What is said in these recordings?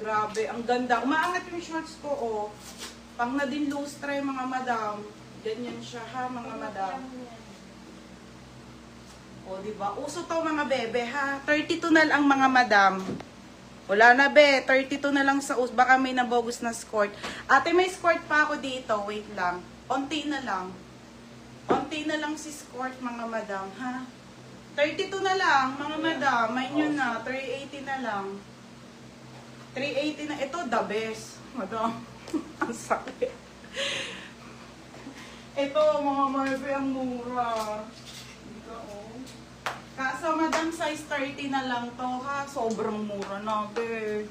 Grabe, ang ganda. Umaangat yung shorts ko, oh. Pang na din lustre, mga madam. Ganyan siya, ha, mga madam. O, diba? Uso to, mga bebe, ha. 32 na lang, mga madam. Wala na, be. 32 na lang sa uso. Baka may nabogus na skirt. Ate, may skirt pa ako dito. Wait lang. Onti na lang. Onti na lang si skirt, mga madam, ha. 32 na lang, mga madam. May nyo na. 380 na lang. 380 na. Ito, the best. Madam. Ang sakit. Ito, mga marbe, ang mura. Dito, oh. Kaso, madam, size 30 na lang to, ha. Sobrang mura na, be.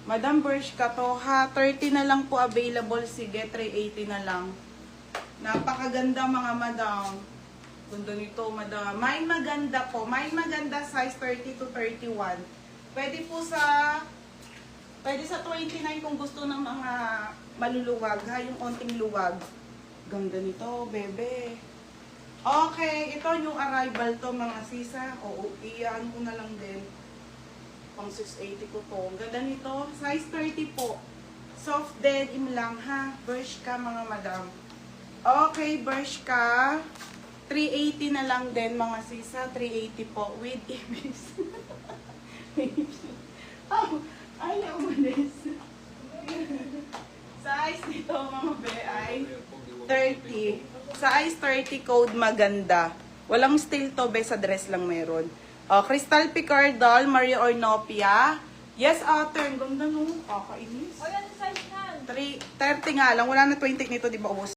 Madam, Bershka to, ha. 30 na lang po available. Sige, 380 na lang. Napakaganda, mga madam. Ganda nito, madam. May maganda po. May maganda size 30 to 31. Pwede po sa 29 kung gusto ng mga maluluwag, ha, yung onting luwag. Ganda nito, bebe. Okay, ito yung arrival to, mga sisa. Oo, iyan ko na lang din. Pang 680 ko to. Ganda nito, size 30 po. Soft denim lang, ha. Bershka, mga madam. Okay, Bershka. 380 na lang din, mga sisa. 380 po with ibis. Oh, ayaw mo this. Size nito, mga be, ay 30. Size 30 code maganda. Walang steel to, be, sa dress lang meron. Oh, Crystal Picardal, Maria Ornopia. Yes, ate, ang ganda no. Kakainis. O yan, size na. 30 nga lang. Wala na 20 nito, di ba? Ubos.